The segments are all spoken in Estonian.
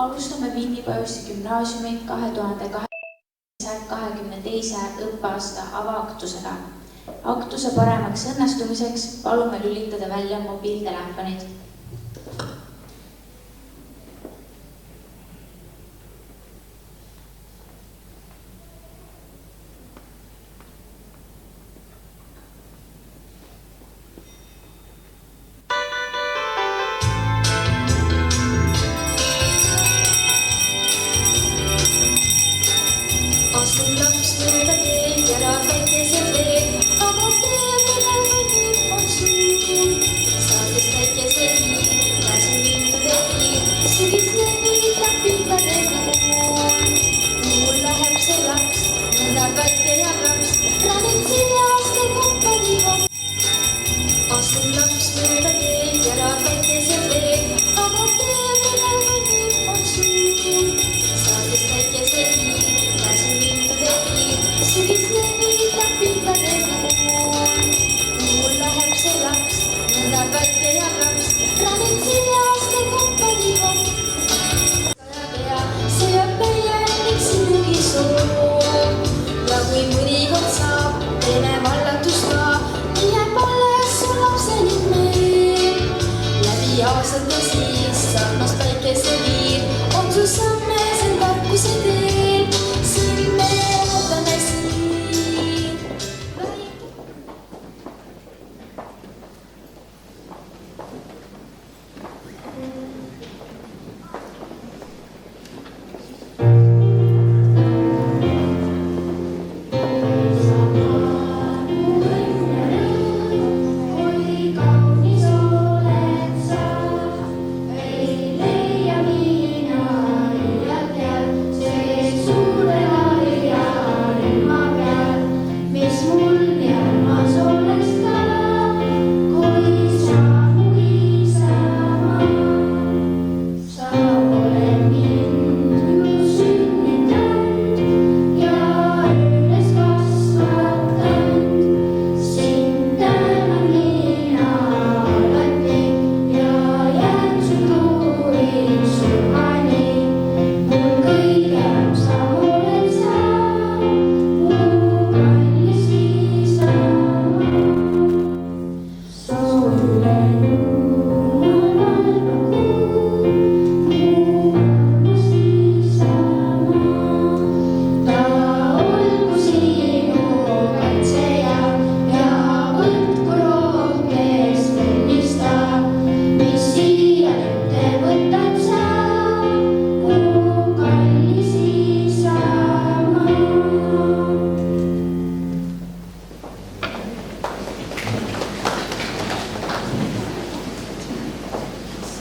Alustame Vinni Pajusti gümnaasiumi 2022. õppeaasta avaaktusega. Aktuse paremaks õnnestumiseks palume lülitada välja mobiiltelefonid.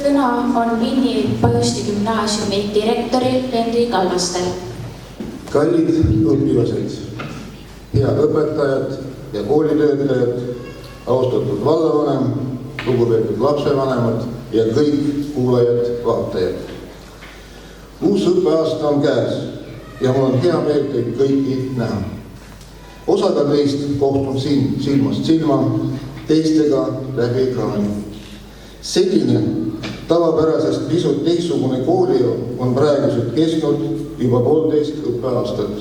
Sõna on Vinni Pajusti gümnaasiumi direktoril Henri Kallastel. Kallid õpilased, head õpetajad ja koolitöötajad, austatud vallavanem, lugupeetud lapsevanemad ja kõik kuulajad, vaatajad. Uus õppeaasta on käes ja mul on hea meel teid kõiki näha. Osaga teist kohtun siin silmast silma, teistega läbi ekraani. Selline tavapärasest pisut teistsugune koolielu on praegused kestnud juba 1,5 õppeaastat.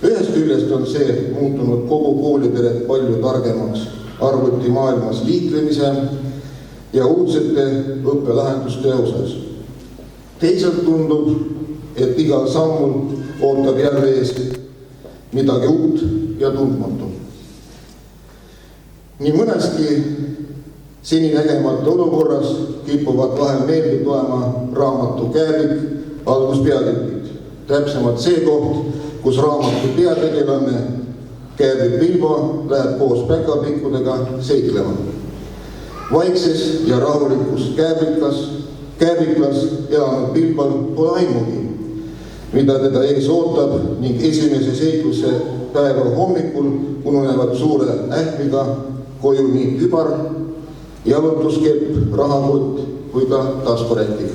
Ühest küljest on see muutunud kogu kooliperet palju targemaks arvutimaailmas liiklemise ja uudsete õppelahenduste osas. Teisalt tundub, et igal sammul ootab jälle ees midagi uut ja tundmatu. Nii mõneski seninägemata olukorras kipuvad vahel meelde tulema raamatu Kääbik alguspeatükid. Täpsemalt see koht, kus raamatu peategelane Kääbik Bilbo läheb koos päkapikkudega seiklema. Vaikses ja rahulikus Kääbiklas elanud Bilbol pole aimugi, mida teda ees ootab ning esimese seikluse päeva hommikul ununevad suure ähmiga koju nii kübar, jalutuskepp, rahakott kui ka taskurätik.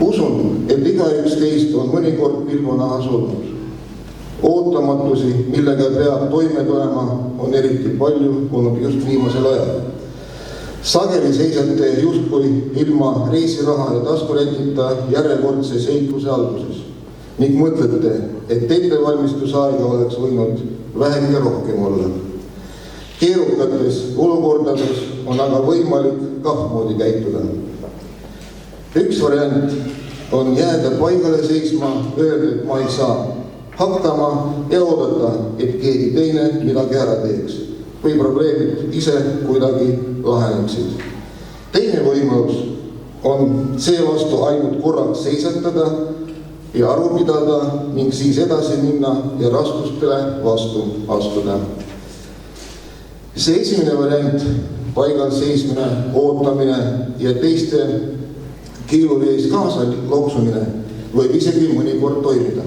Usun, et igaüks teist on mõnikord Bilbo nahas olnud. Ootamatusi, millega peab toime tulema, on eriti palju olnud just viimasel ajal. Sageli seisate justkui ilma reisiraha ja taskurentita järjekordse seikluse alguses ning mõtlete, et ettevalmistusaega oleks võinud vähemgi rohkem olla. Keerukates olukordades on aga võimalik kahmoodi käituda. Üks variant on jääda paigale seisma, öelda, et ma ei saa hakkama ja oodata, et keegi teine midagi ära teeks või probleemid ise kuidagi laheneksid. Teine võimalus on seevastu ainult korraks seisatada ja aru pidada ning siis edasi minna ja raskustele vastu astuda. See esimene variant, paigal seismine, ootamine ja teiste kiiluri ees kaasa loksumine võib isegi mõnikord toimida.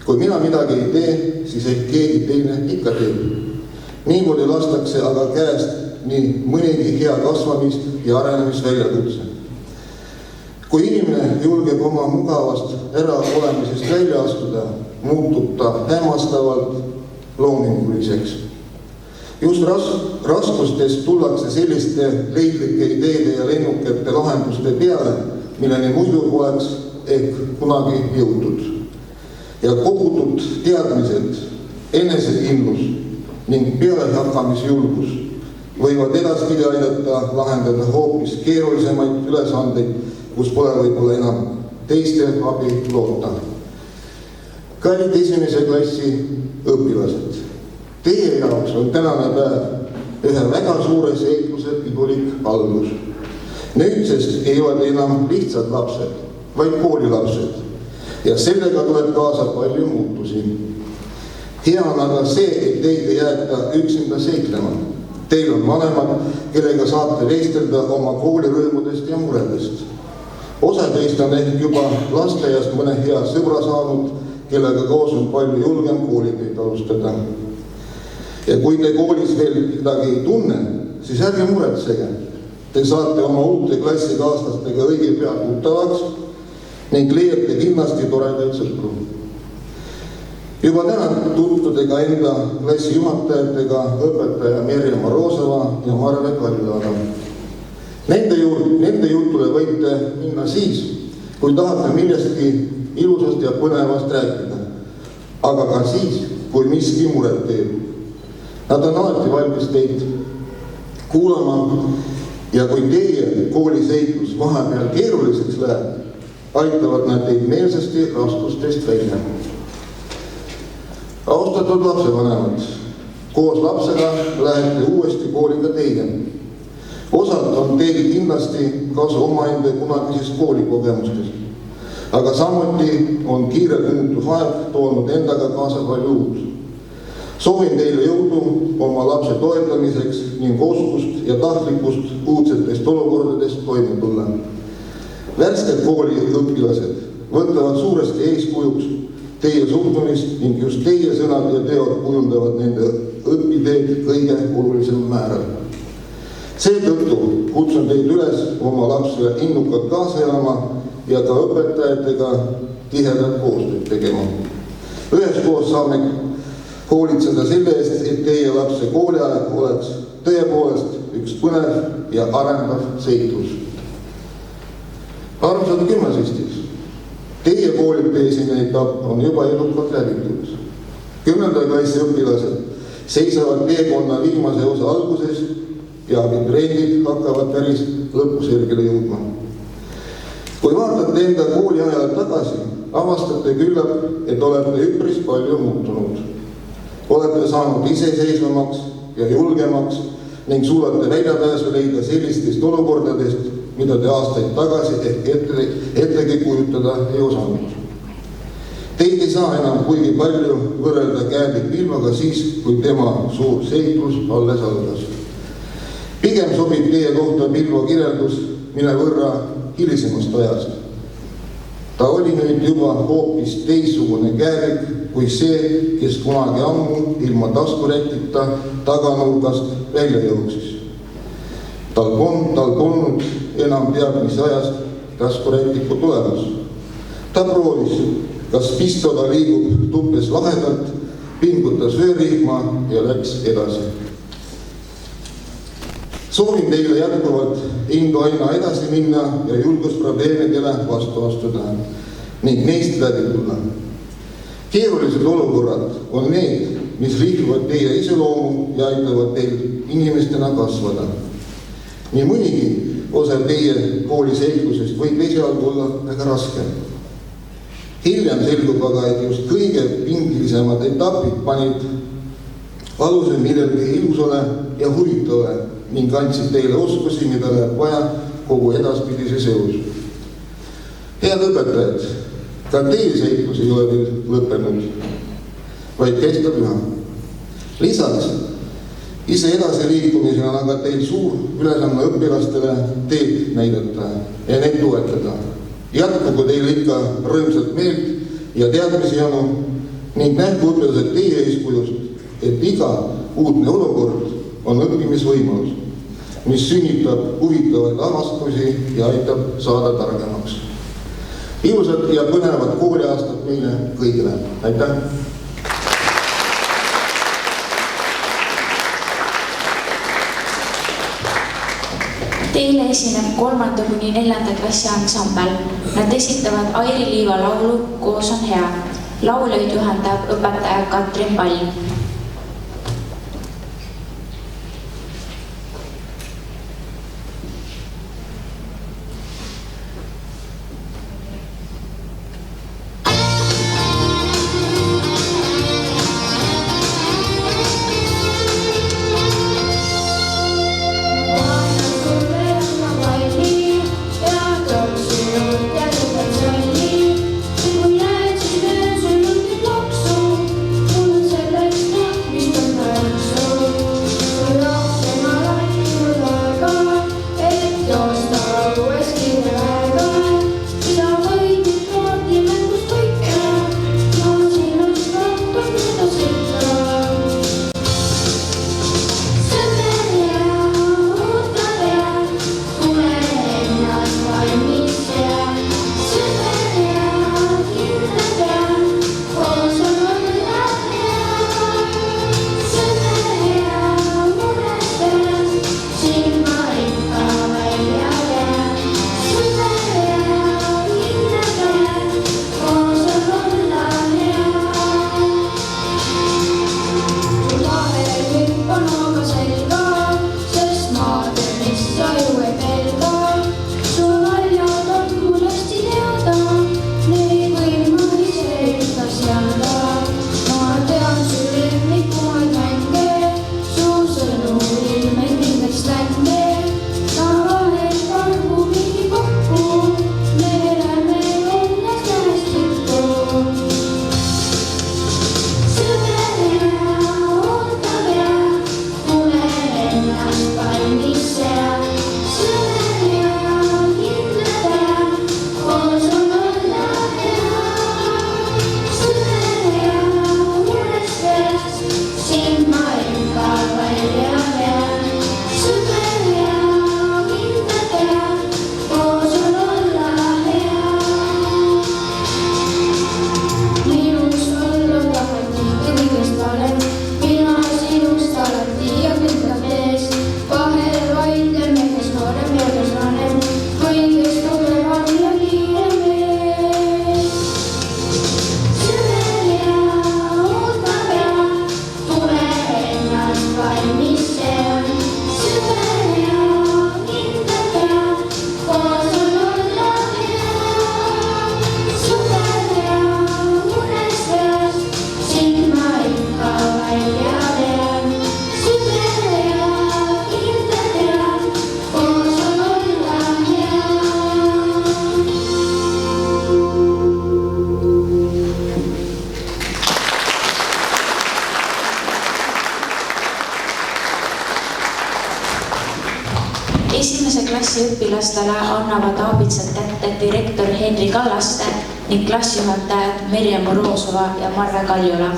Kui mina midagi ei tee, siis ehk keegi teine ikka teeb. Niimoodi lastakse aga käest nii mõnigi hea kasvamis- ja arenemisväljakutse. Kui inimene julgeb oma mugavast äraolemisest välja astuda, muutub ta hämmastavalt loominguliseks. Just raskustest tullakse selliste leidlike ideede ja lennukate lahenduste peale, milleni muidu oleks ehk kunagi jõutud. Ja kogutud teadmised, enesekindlus ning pealehakkamisjulgus võivad edaspidi aidata lahendada hoopis keerulisemaid ülesandeid, kus pole võib-olla enam teiste abi loota. Kallid esimese klassi õpilased, teie jaoks on tänane päev ühe väga suure seikluse pidulik algus. Nüüdsest ei ole te enam lihtsad lapsed, vaid koolilapsed ja sellega tuleb kaasa palju muutusi. Hea on aga see, et teid ei jäeta üksinda seiklema. Teil on vanemad, kellega saate vestelda oma koolirõõmudest ja muredest. Osa teist on ehk juba lasteaiast mõne hea sõbra saanud, kellega koos on palju julgem koolitööd alustada. Ja kui te koolis veel midagi ei tunne, siis ärge muretsege. Te saate oma uute klassikaaslastega õige pea tuttavaks ning leiate kindlasti toredaid sõpru. Juba täna tutvude ka enda klassi juhatajatega, õpetaja Merje Morozova ja Marve Kaljulaga. Nende jutule võite minna siis, kui tahate millestki ilusast ja põnevast rääkida, aga ka siis, kui miski muret teeb. Nad on alati valmis teid kuulama ja kui teie kooliseiklus vahepeal keeruliseks läheb, aitavad nad teid meelsasti raskustest välja. Austatud lapsevanemad, koos lapsega lähete uuesti kooliga teie. Osalt on teil kindlasti kasu omaenda kunagisest koolikogemustest, aga samuti on kiire muutusaeg toonud endaga kaasa palju uut. Soovin teile jõudu oma lapse toetamiseks ning oskust ja tahtlikkust uudsetest olukordadest toime tulla. Värsked kooliõpilased võtavad suuresti eeskujuks teie suhtumist ning just teie sõnad ja teod kujundavad nende õpiteed kõige olulisem määral. Seetõttu kutsun teid üles oma lapsele innukalt kaasa elama ja ka õpetajatega tihedat koostööd tegema. Üheskoos saame hoolitseda selle eest, et teie lapse kooliaeg oleks tõepoolest üks põnev ja arendav seiklus. Armsad gümnasistid, teie koolitee esimene etapp on juba edukalt läbitud. 10. klassi õpilased seisavad teekonna viimase osa alguses ja abituriendid hakkavad päris lõpusirgele jõudma. Kui vaatate enda kooliajal tagasi, avastate küllap, et olete üpris palju muutunud. Olete saanud iseseisvamaks ja julgemaks ning suudate väljapääsu leida sellistest olukordadest, mida te aastaid tagasi ehk ettegi kujutada ei osanud. Teid ei saa enam kuigi palju võrrelda Kääbik Vilmaga siis, kui tema suur seiklus alles algas. Pigem sobib teie kohta Vilma kirjeldus mille võrra hilisemast ajast. Ta oli nüüd juba hoopis teistsugune Kääbik kui see, kes kunagi ammu ilma taskurätita taganurgast välja jooksis. Tal polnud enam teab mis ajast taskurätiku tulemus. Ta proovis, kas pistola liigub tuppes lahedalt, pingutas öörihma ja läks edasi. Soovin teile jätkuvalt indu aina edasi minna ja julgust probleemidele vastu astuda ning neist läbi tulla. Keerulised olukorrad on need, mis rihvivad teie iseloomu ja aitavad teil inimestena kasvada. Nii mõnigi osa teie kooli selgusest võib esialgu olla väga raske. Hiljem selgub aga, et just kõige pingilisemad etapid panid aluse millelgi ilusale ja huvitavale ning andsid teile oskusi, mida läheb vaja kogu edaspidises elus. Head õpetajad, ka teie seiklus ei ole veel lõppenud, vaid kestab üha. Lisaks, ise edasi liikumisel on aga teil suur ülesanne õpilastele teed näidata ja neid toetada. Jätkugu teile ikka rõõmsat meelt ja teadmisi janu ning nähku õpilased teie eeskujust, et iga uudne olukord on õppimisvõimalus, mis sünnitab huvitavaid avastusi ja aitab saada targemaks. Ilusat ja põnevat kooliaastat meile kõigile. Aitäh! Teile esineb 3. kuni 4. klassi ansambel. Nad esitavad Airi Liiva laulu Koos on hea. Lauljaid juhendab õpetaja Katrin Pall. Esimese klassi õpilastele annavad aabitsad kätte direktor Henri Kallaste ning klassijuhatajad Merje Morozova ja Marve Kaljula.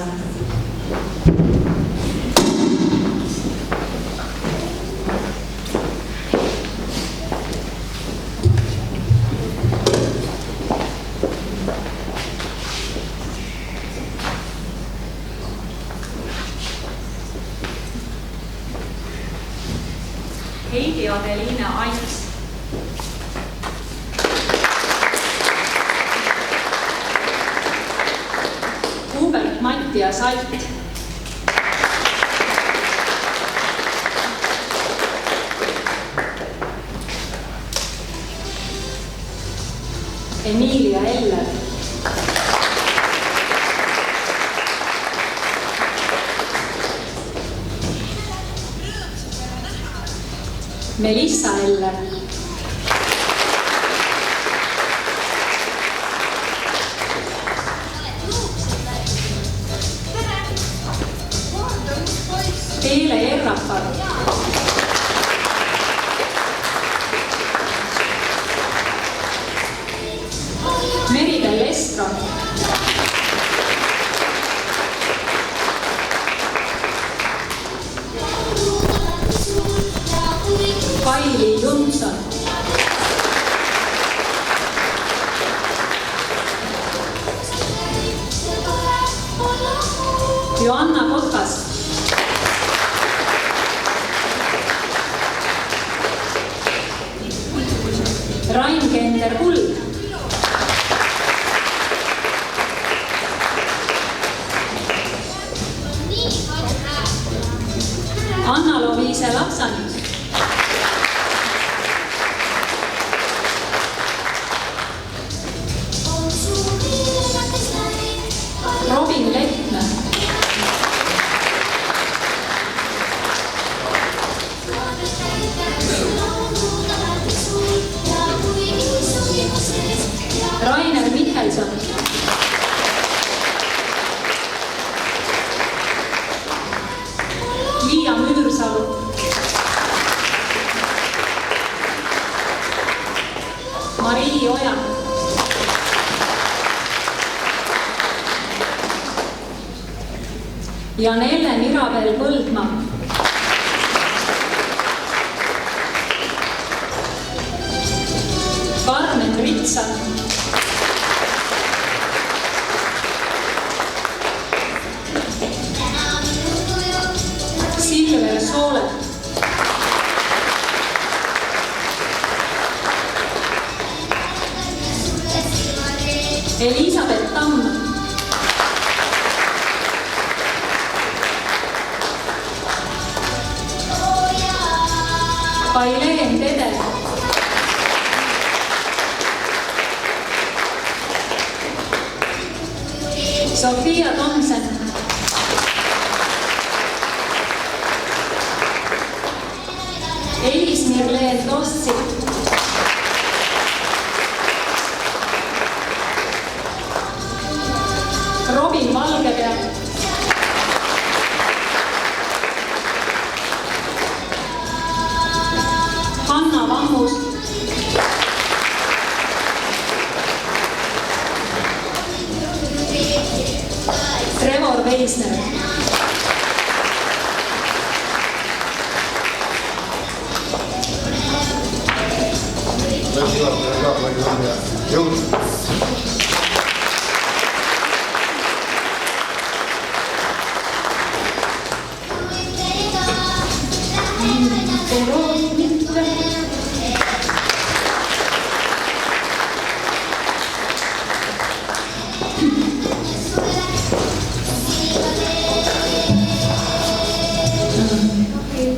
Heidi Adeliine Ants. Hubert Mattias Alt. Emilia Eller. Melissa Eller. Teele Errapar. Meridel Estron. Kaili Junson. Joanna Kokas. Rain Kender Kuld. Anna-Loviise Lapsanik. Robin Lehtme. Rainer Michelson. Liia Müürsalu. Marii Oja. Janelle Mirabel Põldmaa. Carmen Ritsan. Silver Soole. Elisabeth Tamm. Kaileen Tede. Sofia Tomsen. Elis Mirleen Tossi. Robin Valgepea. Hanna Vammus. Trevor Veisner.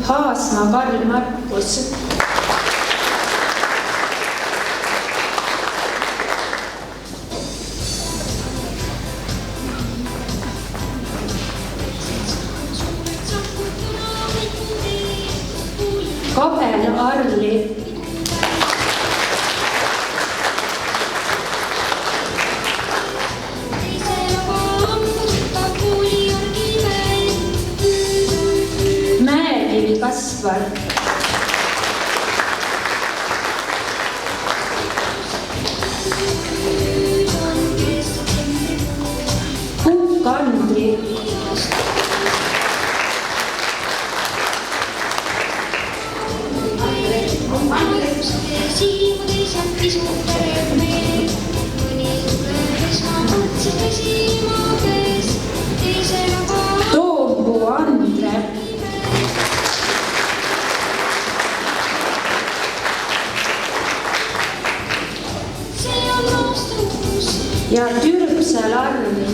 Haasma Karl Markus. Kabel Arli. Mäekivi Kaspar. Kukk Andri. Toompuu Andre. ja Türpsal Arli.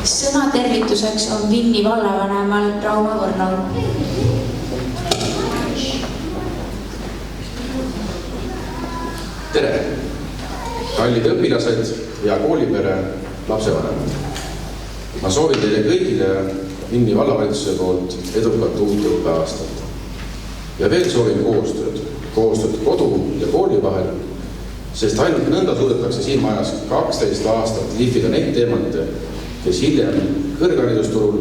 Sõna tervituseks on Vinni vallavanemal Rauno Võrnol. Tere! Kallid õpilased ja koolipere lapsevanemad. Ma soovin teile kõigile Vinni vallavalitsuse poolt edukat uut õppeaastat. Ja veel soovin koostööd kodu ja kooli vahel, sest ainult nõnda suudetakse siin majas 12 aastat lihvida neid teemante, kes hiljem kõrgharidusturul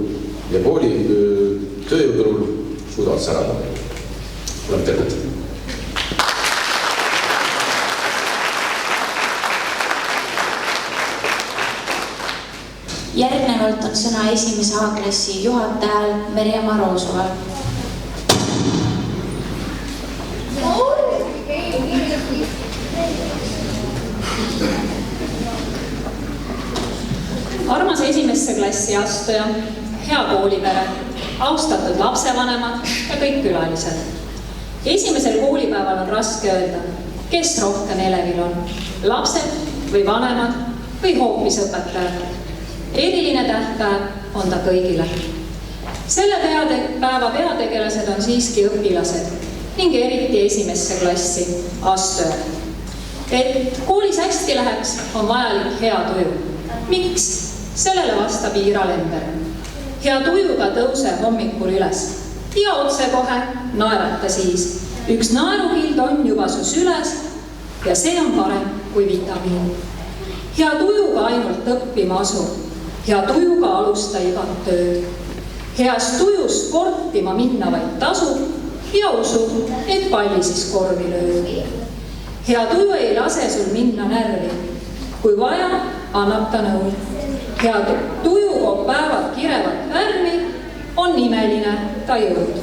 ja kooli tööjõuturul suudavad särada. Oleme terved! Järgnevalt on sõna esimese A-klassi juhatajal Merjama Roosuval. Armas esimesse klassi astuja, hea koolipere, austatud lapsevanemad ja kõik külalised. Esimesel koolipäeval on raske öelda, kes rohkem elevil on, lapsed või vanemad või hoopis õpetajad. Eriline tähtpäev on ta kõigile. Selle päeva peategelased on siiski õpilased ning eriti esimesse klassi astujad. Et koolis hästi läheks, on vajalik hea tuju. Miks? Sellele vastab Iira Lember. Hea tujuga tõuse hommikul üles ja otse kohe naerata siis. Üks naerukild on juba su süles ja see on parem kui vitamiin. Hea tujuga ainult õppima asu. Hea tujuga alusta igat tööd. Heast tujust sportima minna vaid tasub ja usu, et palli siis korvi lööb. Hea tuju ei lase sul minna närvi. Kui vaja, annab ta nõu. Hea tuju koob päevad kirevat värmi, on imeline ta jõud.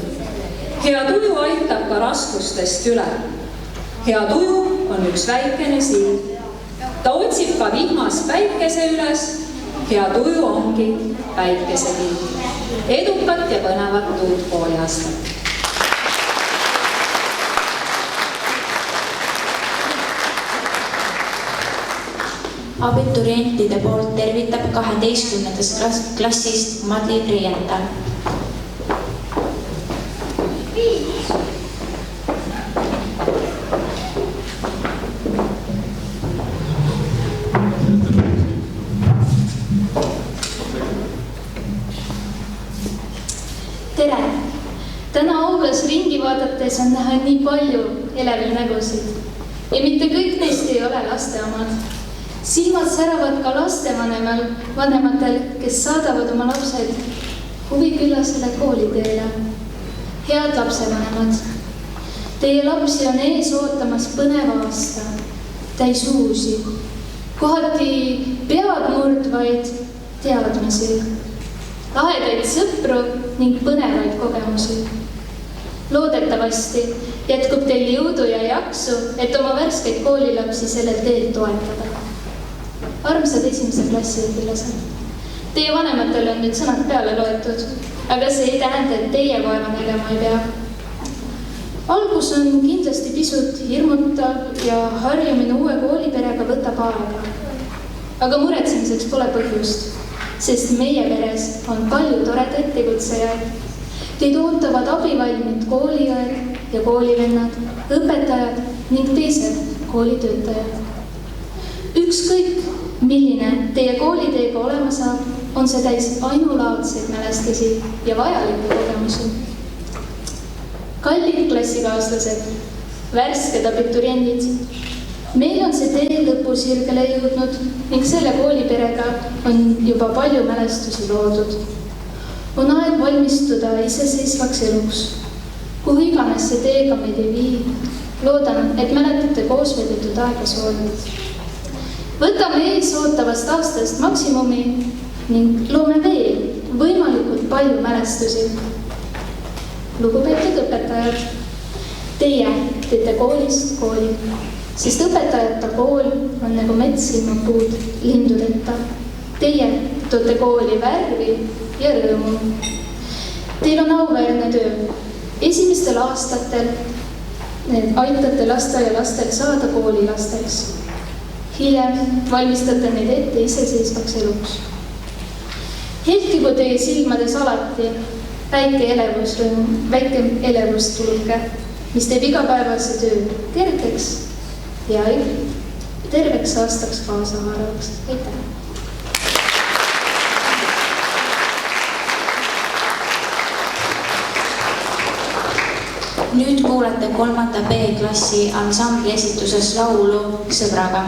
Hea tuju aitab ka raskustest üle. Hea tuju on üks väikene sild. Ta otsib ka vihmas päikese üles. Hea tuju ongi päikesekild. Edukat ja põnevat uut kooliaastat. Abiturientide poolt tervitab 12. klassist Madli Priiental. Tere! Täna aulas ringi vaadates on näha nii palju elevil nägusid. Ja mitte kõik neist ei ole laste omad. Silmad säravad ka lastevanematel, kes saadavad oma lapsed huviküllasele kooliteele. Head lapsevanemad, teie lapsi on ees ootamas põnev aasta, täis uusi, kohati pead murdvaid teadmisi, lahedaid sõpru ning põnevaid kogemusi. Loodetavasti jätkub teil jõudu ja jaksu, et oma värskeid koolilapsi sellel teel toetada. Armsad esimese klassi õpilased. Teie vanematel on nüüd sõnad peale loetud, aga see ei tähenda, et teie vaeva nägema ei pea. Algus on kindlasti pisut hirmutav ja harjumine uue kooliperega võtab aega. Aga muretsemiseks pole põhjust, sest meie peres on palju toredaid tegutsejaid. Teid ootavad abivalmid kooliõed ja koolivennad, õpetajad ning teised koolitöötajad. Ükskõik, milline teie kooliteega olema saab, on see täis ainulaadseid mälestisi ja vajalikke kogemusi. Kallid klassikaaslased, värsked abituriendid, meil on see tee lõpusirgele jõudnud ning selle kooliperega on juba palju mälestusi loodud. On aeg valmistuda iseseisvaks eluks. Kuhu iganes see teega meid ei vii, loodan, et mäletate koos veedetud aega soovid. võtame ees ootavast aastast maksimumi ning loome veel võimalikult palju mälestusi. Lugupeetud õpetajad, teie teete koolist kooli, sest õpetajata kool on nagu mets ilma puud lindudeta. Teie toote kooli värvi ja rõõmu. Teil on auväärne töö. Esimestel aastatel aitate lasteaialastel saada koolilasteks. Hiljem valmistate neid ette iseseisvaks eluks. Helkigu teie silmades alati väike elevustuluke, mis teeb igapäevase töö kergeks ja terveks aastaks kaasa haaravaks. Aitäh! Nüüd kuulete 3. B-klassi ansambli esituses laulu Sõbraga.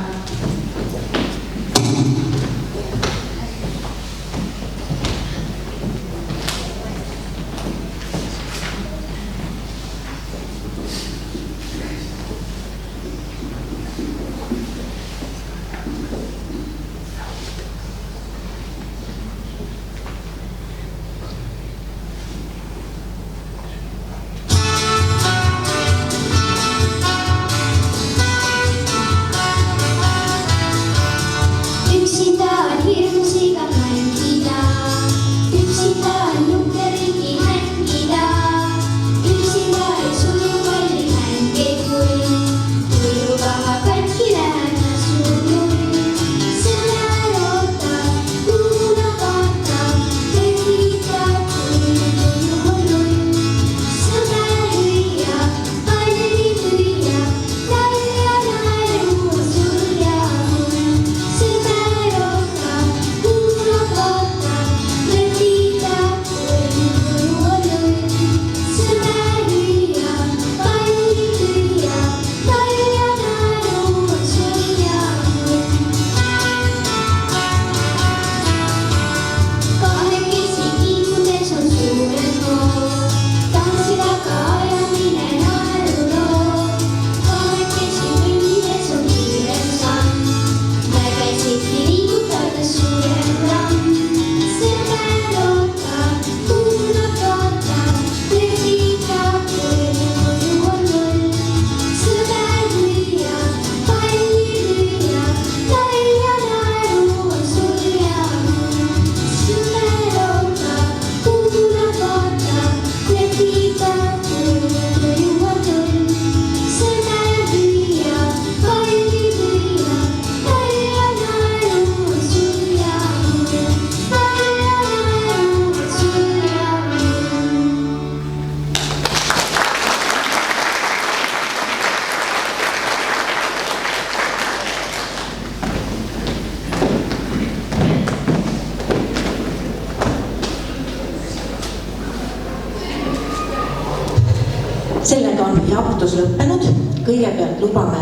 Sellega on jaotus lõppenud. Kõigepealt lubame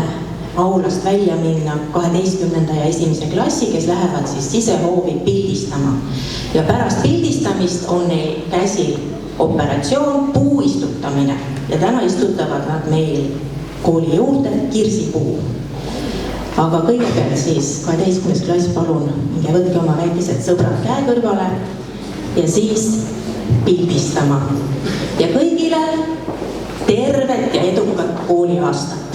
aulast välja minna 12. ja 1. klassi, kes lähevad siis sisehoovi pildistama. Ja pärast pildistamist on neil käsil operatsioon puu istutamine. Ja täna istutavad nad meil kooli juurde kirsipuu. Aga kõigepealt siis 12. klass, palun, ja võtke oma väikesed sõbrad käe kõrvale ja siis pildistama. Ja kõigile tervet ja edukat kooliaastat!